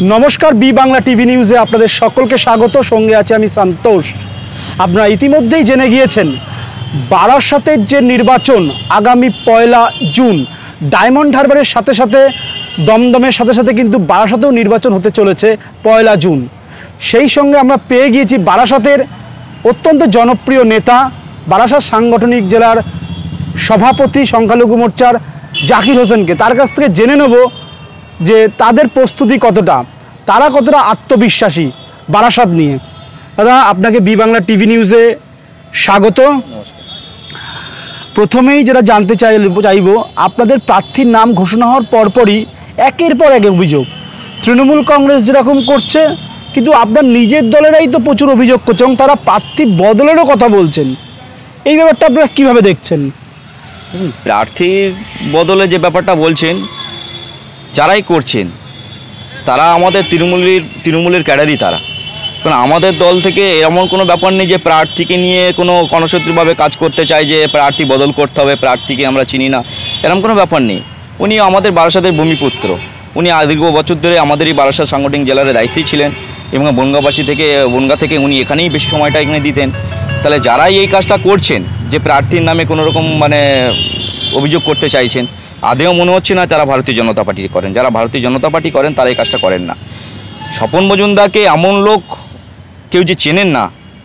নমস্কার, B Bangla TV নিউজে আপনাদের সকলকে স্বাগত। সঙ্গে আছে আমি সন্তোষ। আপনারা ইতিমধ্যেই জেনে গিয়েছেন বারাসাতের যে নির্বাচন আগামী 1 জুন, ডায়মন্ড হারবারের সাথে সাথে দমদমের সাথে সাথে কিন্তু বারাসাতেও নির্বাচন হতে চলেছে 1 জুন। সেই সঙ্গে আমরা পেয়ে গিয়েছি বারাসাতের অত্যন্ত জনপ্রিয় নেতা, বারাসাত সাংগঠনিক জেলার সভাপতি সংখ্যালঘু মোর্চার জাকির হোসেনকে। তার কাছ থেকে জেনে নেব যে তাদের প্রস্তুতি কতটা, তারা কতটা আত্মবিশ্বাসী বারাসাত নিয়ে। দাদা, আপনাকে বি বাংলা টিভি নিউজে স্বাগত। প্রথমেই যেটা জানতে চাইব, আপনাদের প্রার্থীর নাম ঘোষণা হওয়ার পরপরই একের পর এক অভিযোগ তৃণমূল কংগ্রেস যেরকম করছে, কিন্তু আপনার নিজের দলেরাই তো প্রচুর অভিযোগ করছে এবং তারা প্রার্থী বদলেরও কথা বলছেন। এই ব্যাপারটা আপনারা কীভাবে দেখছেন? প্রার্থীর বদলে যে ব্যাপারটা বলছেন, যারাই করছেন তারা আমাদের তৃণমূলের ক্যাডারই তারা। কারণ আমাদের দল থেকে এমন কোনো ব্যাপার নেই যে প্রার্থীকে নিয়ে কোনো গণশত্রুভাবে কাজ করতে চায় যে প্রার্থী বদল করতে হবে, প্রার্থীকে আমরা চিনি না, এরকম কোনো ব্যাপার নেই। উনি আমাদের বারাসাতের ভূমিপুত্র। উনি দীর্ঘ বছর ধরে আমাদেরই বারাসাত সাংগঠনিক জেলার দায়িত্বেই ছিলেন এবং বনগা থেকে উনি এখানেই বেশি সময়টা এখানে দিতেন। তাহলে যারাই এই কাজটা করছেন যে প্রার্থীর নামে কোনো রকম অভিযোগ করতে চাইছেন, আদেও মনে হচ্ছে না তারা ভারতীয় জনতা পার্টি করেন। যারা ভারতীয় জনতা পার্টি করেন তারা এই কাজটা করেন না। স্বপন মজুমদারকে এমন লোক কেউ যে চেনেন না,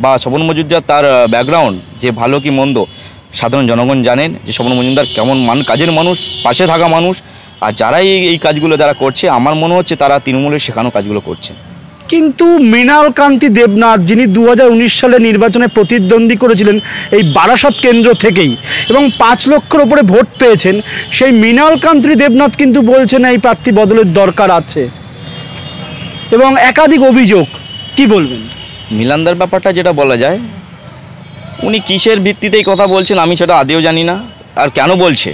বা স্বপন মজুমদার তার ব্যাকগ্রাউন্ড যে ভালো কি মন্দ সাধারণ জনগণ জানেন যে স্বপন মজুমদার কেমন কাজের মানুষ, পাশে থাকা মানুষ। আর যারাই এই কাজগুলো যারা করছে, আমার মনে হচ্ছে তারা তৃণমূলের শেখানো কাজগুলো করছে। কিন্তু মৃণাল কান্তি দেবনাথ, যিনি 2019 সালে নির্বাচনে প্রতিদ্বন্দ্বী করেছিলেন এই বারাসাত কেন্দ্র থেকেই এবং 5 লক্ষের ওপরে ভোট পেয়েছেন, সেই মৃণাল কান্তি দেবনাথ কিন্তু বলছেন এই প্রার্থী বদলের দরকার আছে এবং একাধিক অভিযোগ। কি বলবেন? মিলানদার ব্যাপারটা যেটা বলা যায়, উনি কিসের ভিত্তিতেই কথা বলছেন আমি সেটা আদেও জানি না। আর কেন বলছে,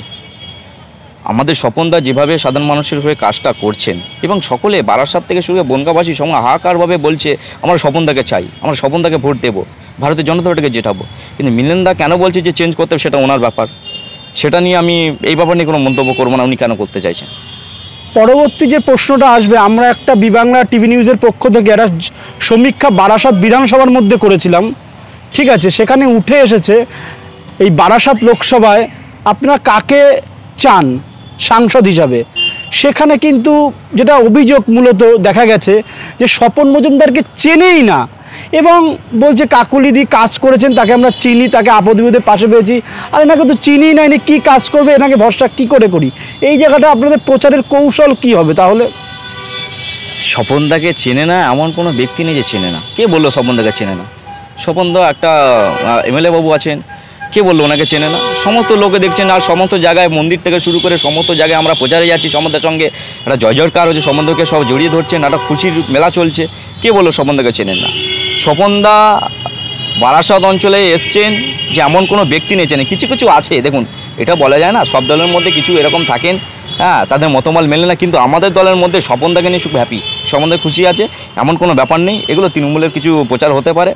আমাদের স্বপনদা যেভাবে সাধারণ মানুষের হয়ে কাজটা করছেন এবং সকলে বারাসাত থেকে শুরু করে বনগাঁবাসী সঙ্গে হাহাকারভাবে বলছে আমরা স্বপনদাকে চাই, আমরা স্বপনদাকে ভোট দেবো, ভারতীয় জনতা পার্টিকে জেতাবো। কিন্তু মিলনদা কেন বলছে যে চেঞ্জ করতে হবে, সেটা ওনার ব্যাপার। সেটা নিয়ে আমি এই ব্যাপার নিয়ে কোনো মন্তব্য করবো না। উনি কেন করতে চাইছেন? পরবর্তী যে প্রশ্নটা আসবে, আমরা একটা বি বাংলা টিভি নিউজের পক্ষ থেকে একটা সমীক্ষা বারাসাত বিধানসভার মধ্যে করেছিলাম, ঠিক আছে? সেখানে উঠে এসেছে এই বারাসাত লোকসভায় আপনারা কাকে চান সাংসদ হিসাবে। সেখানে কিন্তু যেটা অভিযোগ মূলত দেখা গেছে যে স্বপন মজুমদারকে চেনেই না এবং বলছে কাকুলিদি কাজ করেছেন, তাকে আমরা চিনি, তাকে আপদ বিপদে পাশে পেয়েছি, আর এনাকে তো চিনি না, এনে কী কাজ করবে, এনাকে ভরসা কী করে করি। এই জায়গাটা আপনাদের প্রচারের কৌশল কি হবে তাহলে? স্বপনদাকে চেনে না এমন কোনো ব্যক্তি নেই যে চেনে না। কে বললো স্বপনদাকে চেনে না? স্বপনদা একটা এমএলএ বাবু আছেন, কে বললো ওনাকে চেনে না? সমস্ত লোকে দেখছেন, আর সমস্ত জায়গায় মন্দির থেকে শুরু করে সমস্ত জায়গায় আমরা প্রচারে যাচ্ছি, সমুদ্রের সঙ্গে একটা জয়জয়কার হচ্ছে, সমুদ্রকে সব জড়িয়ে ধরছেন, একটা খুশির মেলা চলছে। কে বললো স্বপনদাকে চেনেন না? স্বপনদা বারাসাত অঞ্চলে এসছেন যে এমন কোনো ব্যক্তি নেই চেনে। কিছু কিছু আছে, দেখুন এটা বলা যায় না, সব দলের মধ্যে কিছু এরকম থাকেন, হ্যাঁ, তাদের মতমল মেলে না। কিন্তু আমাদের দলের মধ্যে স্বপনদাকে নিয়ে খুব হ্যাপি, স্বপনদা খুশি আছে, এমন কোনো ব্যাপার নেই। এগুলো তৃণমূলের কিছু প্রচার হতে পারে।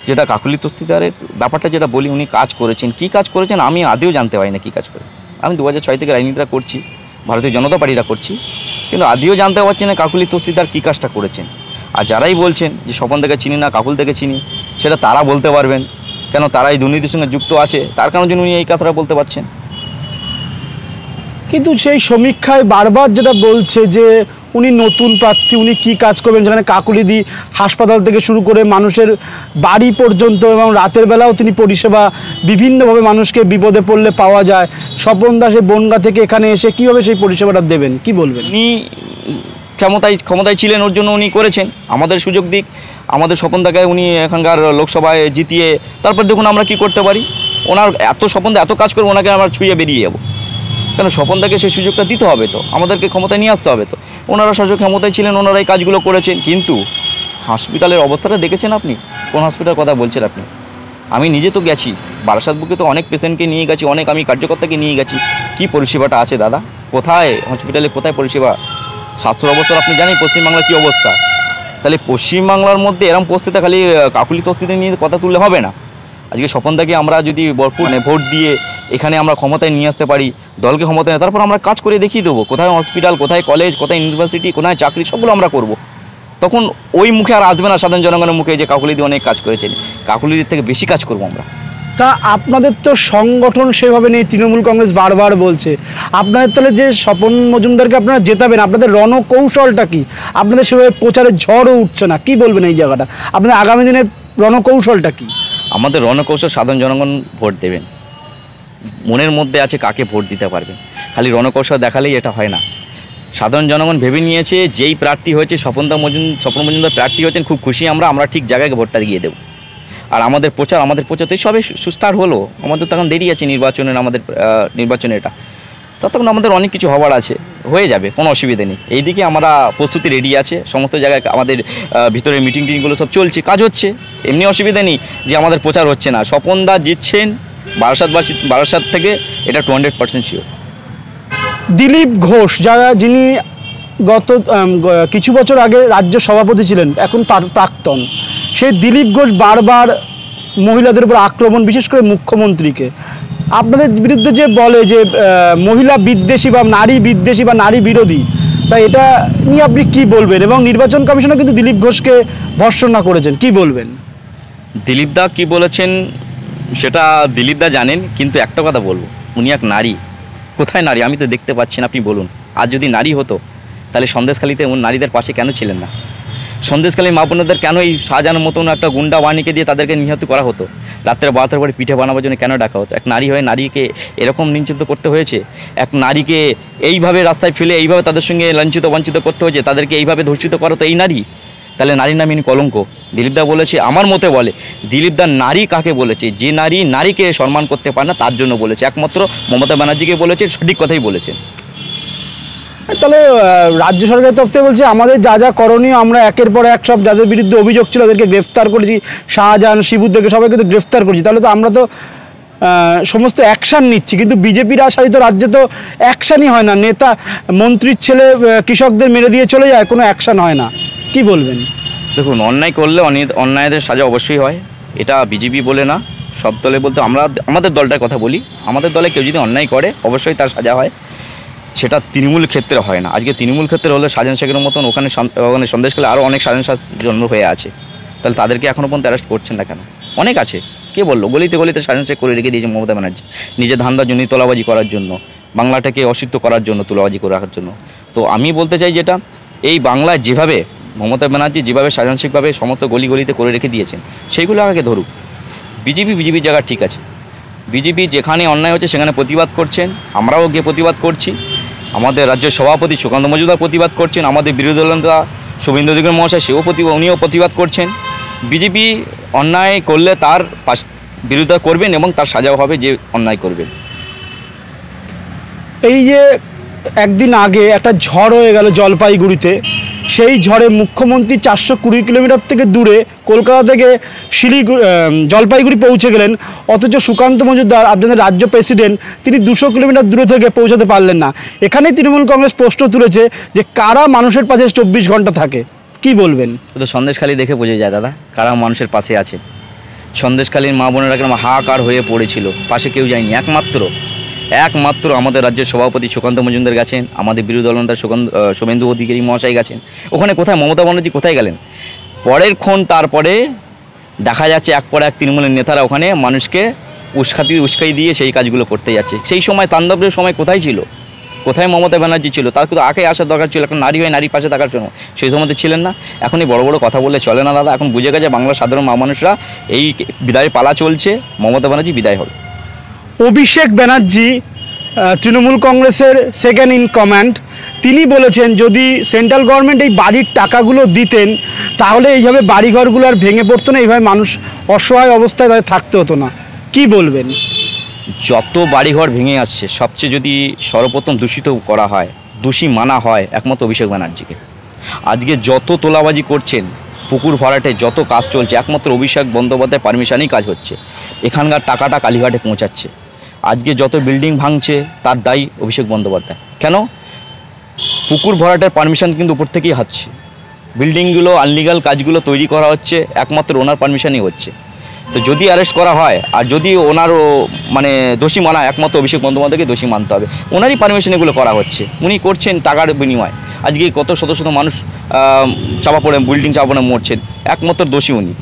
যেটা কাকুলি তস্তিদারের ব্যাপারটা যেটা বলি, উনি কাজ করেছেন, কি কাজ করেছেন আমি আদেও জানতে পারি না কী কাজ করে। আমি 2006 থেকে রাজনীতিটা করছি, ভারতীয় জনতা পার্টিটা করছি, কিন্তু আদেও জানতে পারছি না কাকুলি তস্তিদার কী কাজটা করেছেন। আর যারাই বলছেন যে স্বপন থেকে চিনি না, কাকুল থেকে চিনি, সেটা তারা বলতে পারবেন, কেন তারা এই দুর্নীতির সঙ্গে যুক্ত আছে, তার কারণে জন্য উনি এই কথাটা বলতে পারছেন। কিন্তু সেই সমীক্ষায় বারবার যেটা বলছে যে উনি নতুন প্রার্থী, উনি কী কাজ করবেন, যেখানে কাকুলিদি হাসপাতাল থেকে শুরু করে মানুষের বাড়ি পর্যন্ত এবং রাতের বেলাও তিনি পরিষেবা বিভিন্নভাবে মানুষকে বিপদে পড়লে পাওয়া যায়। স্বপন দাস বনগা থেকে এখানে এসে কীভাবে সেই পরিষেবাটা দেবেন, কি বলবেন? উনি ক্ষমতায় ছিলেন, ওর জন্য উনি করেছেন। আমাদের সুযোগ দিক, আমাদের স্বপনদাকে উনি এখানকার লোকসভায় জিতিয়ে তারপর দেখুন আমরা কি করতে পারি। ওনার স্বপনদা এত কাজ করে, ওনাকে আমরা ছুঁয়ে বেরিয়ে যাবো কেন? স্বপনদাকে সেই সুযোগটা দিতে হবে তো, আমাদেরকে ক্ষমতায় নিয়ে আসতে হবে তো। ওনারা শাসক ক্ষমতায় ছিলেন, ওনারা এই কাজগুলো করেছেন। কিন্তু হসপিটালের অবস্থাটা দেখেছেন আপনি? কোন হসপিটালের কথা বলছেন আপনি? আমি নিজে তো গেছি, বারাসাত বুকে তো অনেক পেশেন্টকে নিয়ে গেছি, অনেক আমি কার্যকর্তাকে নিয়ে গেছি। কি পরিষেবাটা আছে দাদা? কোথায় হসপিটালে, কোথায় পরিষেবা? স্বাস্থ্য অবস্থার আপনি জানেন পশ্চিমবাংলার কী অবস্থা। তাহলে পশ্চিমবাংলার মধ্যে এরকম পরিস্থিতি খালি কাকুলি তস্তিতে নিয়ে কথা তুললে হবে না। আজকে স্বপনদাকে আমরা যদি ভোট দিয়ে এখানে আমরা ক্ষমতায় নিয়ে আসতে পারি, দলকে ক্ষমতায়, তারপর আমরা কাজ করে দেখিয়ে দেবো। কোথায় হসপিটাল, কোথায় কলেজ, কোথায় ইউনিভার্সিটি, কোথায় চাকরি, সবগুলো আমরা করব। তখন ওই মুখে আর আসবে না সাধারণ জনগণের মুখে যে কাকুলিদি অনেক কাজ করেছেন। কাকুলিদির থেকে বেশি কাজ করব আমরা। তা আপনাদের তো সংগঠন সেভাবে নেই, তৃণমূল কংগ্রেস বারবার বলছে। আপনাদের তাহলে যে স্বপন মজুমদারকে আপনারা জেতাবেন, আপনাদের রণকৌশলটা কি? আপনাদের সেভাবে প্রচারের ঝড়ও উঠছে না, কি বলবেন এই জায়গাটা? আপনাদের আগামী দিনের রণকৌশলটা কি? আমাদের রণকৌশল সাধারণ জনগণ ভোট দেবেন, মনের মধ্যে আছে কাকে ভোট দিতে পারবেন। খালি রণকৌশল দেখালেই এটা হয় না। সাধারণ জনগণ ভেবে নিয়েছে যেই প্রার্থী হয়েছে স্বপন মজুমদার প্রার্থী হয়েছেন, খুব খুশি আমরা, আমরা ঠিক জায়গায় ভোটটা দিয়ে দেবো। আর আমাদের প্রচার তো সবে সুস্টার্ট হলো, আমাদের তখন দেরি আছে নির্বাচনের, আমাদের নির্বাচনে এটা ততক্ষণ আমাদের অনেক কিছু হওয়ার আছে, হয়ে যাবে, কোনো অসুবিধা নেই। এইদিকে আমরা প্রস্তুতি রেডি আছে, সমস্ত জায়গায় আমাদের ভিতরে মিটিং টিংগুলো সব চলছে, কাজ হচ্ছে, এমনি অসুবিধা নেই যে আমাদের প্রচার হচ্ছে না। স্বপনদা জিতছেন বারাসাত থেকে, এটা 200% শিওর। দিলীপ ঘোষ যিনি গত কিছু বছর আগে রাজ্য সভাপতি ছিলেন, এখন প্রাক্তন, সেই দিলীপ ঘোষ বারবার মহিলাদের উপর আক্রমণ, বিশেষ করে মুখ্যমন্ত্রীকে। আপনাদের বিরুদ্ধে যে বলে যে মহিলা বিদ্বেষী বা নারী বিদ্বেষী বা নারী বিরোধী, তা এটা নিয়ে আপনি কি বলবেন? এবং নির্বাচন কমিশনও কিন্তু দিলীপ ঘোষকে ভর্ৎসনা করেছেন, কি বলবেন? দিলীপদা কি বলেছেন সেটা দিলীপদা জানেন, কিন্তু একটা কথা বলবো, উনি এক নারী। কোথায় নারী আমি তো দেখতে পাচ্ছি না, আপনি বলুন। আর যদি নারী হতো তাহলে সন্দেশখালীতে নারীদের পাশে কেন ছিলেন না? সন্দেশখালীর মা বোনদের কেন এই শাহজাহানের মতন একটা গুন্ডা বাহিনীকে দিয়ে তাদেরকে নিহত করা হতো? রাত্রে 12টার পরে পিঠে বানাবার জন্য কেন ডাকা হতো? এক নারী হয়ে নারীকে এরকম নির্যাতিত করতে হয়েছে, এক নারীকে এইভাবে রাস্তায় ফেলে এইভাবে তাদের সঙ্গে লাঞ্ছিত বঞ্চিত করতে হয়েছে, তাদেরকে এইভাবে ধর্ষিত করা তো এই নারী। তাহলে নারীর নামে ইনি কলঙ্ক। দিলীপদা বলেছে, আমার মতে বলে দিলীপদা নারী কাকে বলেছে, যে নারী নারীকে সম্মান করতে পারে না তার জন্য বলেছে। একমাত্র মমতা ব্যানার্জিকে বলেছে, সঠিক কথাই বলেছে। তাহলে রাজ্য সরকারের তরফ থেকে বলছে আমাদের যা যা করণীয় আমরা একের পর এক সব যাদের বিরুদ্ধে অভিযোগ ছিল তাদেরকে গ্রেফতার করেছি, শাহজাহান শিবুদ্দকে সবাইকে তো গ্রেফতার করেছি। তাহলে তো আমরা তো সমস্ত অ্যাকশান নিচ্ছি, কিন্তু বিজেপির শাসিত রাজ্যে তো অ্যাকশানই হয় না। নেতা মন্ত্রীর ছেলে কৃষকদের মেরে দিয়ে চলে যায়, কোনো অ্যাকশান হয় না, কি বলবেন? দেখুন, অন্যায় করলে অন্যায়দের সাজা অবশ্যই হয়, এটা বিজেপি বলে না, সব দলে বলতে আমাদের দলটার কথা বলি। আমাদের দলে কেউ যদি অন্যায় করে অবশ্যই তার সাজা হয়, সেটা তৃণমূল ক্ষেত্রে হয় না। আজকে তৃণমূল ক্ষেত্রে হলে শাহজাহান শেখের মতন ওখানে সন্দেশখালী আরও অনেক শাহজাহান শাহ জন্ম হয়ে আছে, তাহলে তাদেরকে এখনও পর্যন্ত অ্যারেস্ট করছেন না কেন? অনেক আছে, কে বললো? গলিতে গলিতে শাহজাহান শেখ করে রেখে দিয়েছে মমতা ব্যানার্জি, নিজের ধান্দার জন্য, তোলাবাজি করার জন্য, বাংলাটাকে অসিদ্ধ করার জন্য, তোলাবাজি করে রাখার জন্য। তো আমি বলতে চাই যেটা, এই বাংলায় যেভাবে মমতা ব্যানার্জি যেভাবে শাহজাহান শেখভাবে সমস্ত গলি গলিতে করে রেখে দিয়েছেন, সেইগুলো আগে ধরুক। বিজেপির জায়গা ঠিক আছে, বিজেপি যেখানে অন্যায় হচ্ছে সেখানে প্রতিবাদ করছেন, আমরাও গিয়ে প্রতিবাদ করছি। আমাদের রাজ্যের সভাপতি সুকান্ত মজুমদার প্রতিবাদ করছেন, আমাদের বিরোধী দলনেতা শুভেন্দু অধিকারী মহাশয় উনিও প্রতিবাদ করছেন। বিজেপি অন্যায় করলে তার বিরোধিতা করবেন এবং তার সাজাও হবে যে অন্যায় করবেন। এই যে একদিন আগে একটা ঝড় হয়ে গেল জলপাইগুড়িতে, সেই ঝড়ে মুখ্যমন্ত্রী 420 কিলোমিটার থেকে দূরে কলকাতা থেকে জলপাইগুড়ি পৌঁছে গেলেন, অথচ সুকান্ত মজুমদার আপনাদের রাজ্য প্রেসিডেন্ট তিনি 200 কিলোমিটার দূরে থেকে পৌঁছাতে পারলেন না। এখানেই তৃণমূল কংগ্রেস প্রশ্ন তুলেছে যে কারা মানুষের পাশে 24 ঘন্টা থাকে, কি বলবেন? তো সন্দেশখালী দেখে বোঝা যায় দাদা কারা মানুষের পাশে আছে। সন্দেশখালীর মা বোনেরা কেন হাহাকার হয়ে পড়েছিল, পাশে কেউ যায়নি। একমাত্র আমাদের রাজ্যের সভাপতি সুকান্ত মজুমদার গেছেন, আমাদের বিরোধী দলনেতা শুভেন্দু অধিকারী মহাশয় গেছেন। ওখানে কোথায় মমতা ব্যানার্জি কোথায় গেলেন? পরের ক্ষণ তারপরে দেখা যাচ্ছে এক পর এক তৃণমূলের নেতারা ওখানে মানুষকে উস্কাই দিয়ে সেই কাজগুলো করতে যাচ্ছে। সেই সময় তাণ্ডবের সময় কোথায় ছিল? কোথায় মমতা ব্যানার্জি ছিল? তার কিন্তু আগে আসার দরকার ছিল, একটা নারী হয়ে নারীর পাশে থাকার জন্য। সেই সময় ছিলেন না। এখনই বড় বড় কথা বললে চলে না দাদা। এখন বুঝে গেছে বাংলার সাধারণ মানুষরা এই বিদায় পালা চলছে, মমতা ব্যানার্জি বিদায় হবে। অভিষেক ব্যানার্জি তৃণমূল কংগ্রেসের সেকেন্ড ইন কমান্ড, তিনি বলেছেন যদি সেন্ট্রাল গভর্নমেন্ট এই বাড়ির টাকাগুলো দিতেন তাহলে এইভাবে বাড়িঘরগুলো আর ভেঙে পড়তো না, এইভাবে মানুষ অসহায় অবস্থায় তাদের থাকতে হতো না, কি বলবেন? যত বাড়িঘর ভেঙে আসছে সবচেয়ে যদি সর্বপ্রথম দূষিত করা হয়, দোষী মানা হয় একমাত্র অভিষেক ব্যানার্জিকে। আজকে যত তোলাবাজি করছেন, পুকুর ভরাটে যত কাজ চলছে, একমাত্র অভিষেক বন্দ্যোপাধ্যায় পারমিশনেই কাজ হচ্ছে। এখানকার টাকাটা কালীঘাটে পৌঁছাচ্ছে। আজকে যত বিল্ডিং ভাঙছে তার দায়ী অভিষেক বন্দ্যোপাধ্যায়। কেন? পুকুর ভরাটের পারমিশন কিন্তু উপর থেকেই হচ্ছে, বিল্ডিংগুলো আনলিগাল কাজগুলো তৈরি করা হচ্ছে একমাত্র ওনার পারমিশনই হচ্ছে। তো যদি অ্যারেস্ট করা হয় আর যদি ওনারও মানে দোষী মানা, একমাত্র অভিষেক বন্দ্যোপাধ্যায়কে দোষী মানতে হবে। ওনারই পারমিশন এগুলো করা হচ্ছে, উনি করছেন টাকার বিনিময়। আজকে কত শত শত মানুষ চাপা পড়ে, বিল্ডিং চাপা পড়ে মরছেন, একমাত্র দোষী উনি।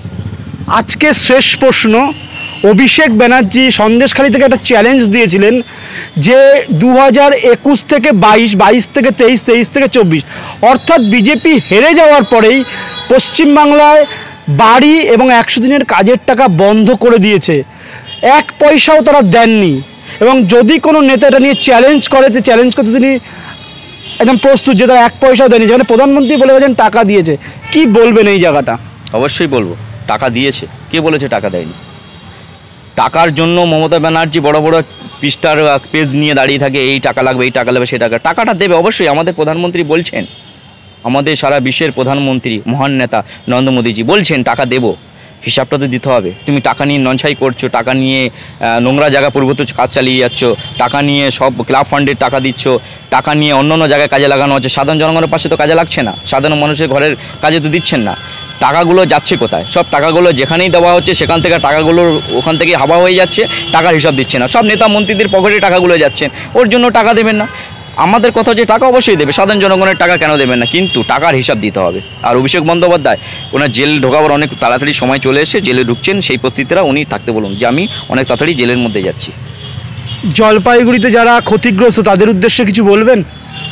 আজকে শেষ প্রশ্ন, অভিষেক ব্যানার্জি সন্দেশখালী থেকে একটা চ্যালেঞ্জ দিয়েছিলেন যে 2021 থেকে 22 থেকে 23 থেকে 24, অর্থাৎ বিজেপি হেরে যাওয়ার পরেই পশ্চিমবাংলায় বাড়ি এবং 100 দিনের কাজের টাকা বন্ধ করে দিয়েছে, 1 পয়সাও তারা দেননি। এবং যদি কোনো নেতা এটা নিয়ে চ্যালেঞ্জ করে, তো চ্যালেঞ্জ করতে তিনি একদম প্রস্তুত যে তারা 1 পয়সাও দেয়নি, যেখানে প্রধানমন্ত্রী বলে গেছেন টাকা দিয়েছে। কি বলবেন এই জায়গাটা? অবশ্যই বলবো, টাকা দিয়েছে। কে বলেছে টাকা দেয়নি? টাকার জন্য মমতা ব্যানার্জি বড় বড় পৃষ্ঠার পেজ নিয়ে দাঁড়িয়ে থাকে, এই টাকা লাগবে, এই টাকা লাগবে, সেই টাকাটা দেবে অবশ্যই। আমাদের প্রধানমন্ত্রী বলছেন, আমাদের সারা বিশ্বের প্রধানমন্ত্রী মহান নেতা নরেন্দ্র মোদীজি বলছেন টাকা দেবো, হিসাবটা তো দিতে হবে। তুমি টাকা নিয়ে নঞ্ছাই করছো, টাকা নিয়ে নোংরা জায়গা পরিবর্তন কাজ চালিয়ে যাচ্ছ, টাকা নিয়ে সব ক্লাব ফান্ডের টাকা দিচ্ছ, টাকা নিয়ে অন্য অন্য জায়গায় কাজে লাগানো হচ্ছে, সাধারণ জনগণের পাশে তো কাজে লাগছে না, সাধারণ মানুষের ঘরের কাজে তো দিচ্ছেন না। টাকাগুলো যাচ্ছে কোথায়? সব টাকাগুলো যেখানেই দেওয়া হচ্ছে সেখান থেকে টাকাগুলো ওখান থেকে হাওয়া হয়ে যাচ্ছে, টাকার হিসাব দিচ্ছে না, সব নেতা মন্ত্রীদের পকেটে টাকাগুলো যাচ্ছেন, ওর জন্য টাকা দেবেন না। আমাদের কথা যে টাকা অবশ্যই দেবে, সাধারণ জনগণের টাকা কেন দেবেন না, কিন্তু টাকার হিসাব দিতে হবে। আর অভিষেক বন্দ্যোপাধ্যায় ওনার জেল ঢোকাবার অনেক তাড়াতাড়ি সময় চলে এসে জেলে ঢুকছেন, সেই পরিস্থিতিটা উনি থাকতে বলুন যে আমি অনেক তাড়াতাড়ি জেলের মধ্যে যাচ্ছি। জলপাইগুড়িতে যারা ক্ষতিগ্রস্ত তাদের উদ্দেশ্যে কিছু বলবেন?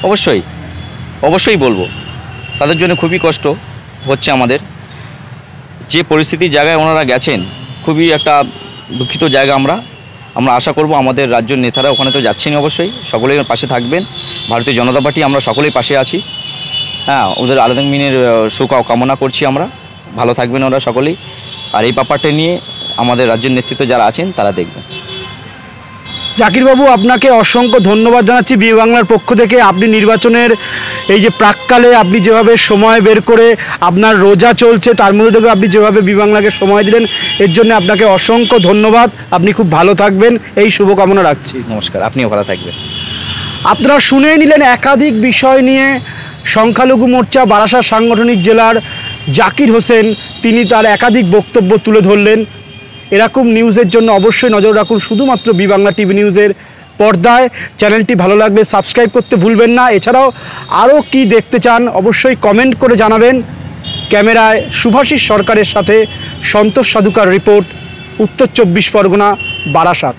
অবশ্যই অবশ্যই বলবো, তাদের জন্য খুবই কষ্ট হচ্ছে। আমাদের যে পরিস্থিতির জায়গায় ওনারা গেছেন, খুবই একটা দুঃখিত জায়গা। আমরা আশা করব আমাদের রাজ্যের নেতারা ওখানে তো যাচ্ছেনই, অবশ্যই সকলেই পাশে থাকবেন। ভারতীয় জনতা পার্টি আমরা সকলেই পাশে আছি। হ্যাঁ, ওদের আলাদিনের সুখ কামনা করছি আমরা, ভালো থাকবেন ওরা সকলেই। আর এই ব্যাপারটা নিয়ে আমাদের রাজ্যের নেতৃত্ব যারা আছেন তারা দেখবেন। জাকিরবাবু, আপনাকে অসংখ্য ধন্যবাদ জানাচ্ছি বি বাংলার পক্ষ থেকে। আপনি নির্বাচনের এই যে প্রাককালে আপনি যেভাবে সময় বের করে, আপনার রোজা চলছে তার মধ্যে থেকে আপনি যেভাবে বি বাংলাকে সময় দিলেন, এর জন্য আপনাকে অসংখ্য ধন্যবাদ। আপনি খুব ভালো থাকবেন, এই শুভকামনা রাখছি। নমস্কার, আপনিও ভালো থাকবেন। আপনারা শুনেই নিলেন একাধিক বিষয় নিয়ে সংখ্যালঘু মোর্চা বারাসাত সাংগঠনিক জেলার জাকির হোসেন, তিনি তার একাধিক বক্তব্য তুলে ধরলেন। এরকম নিউজের জন্য অবশ্যই নজর রাখুন শুধুমাত্র বি বাংলা টিভি নিউজের পর্দায়। চ্যানেলটি ভালো লাগলে সাবস্ক্রাইব করতে ভুলবেন না। এছাড়াও আরও কি দেখতে চান অবশ্যই কমেন্ট করে জানাবেন। ক্যামেরায় শুভাশিস সরকারের সাথে সন্তোষ সাধুকার রিপোর্ট, উত্তর 24 পরগনা, বারাসাত।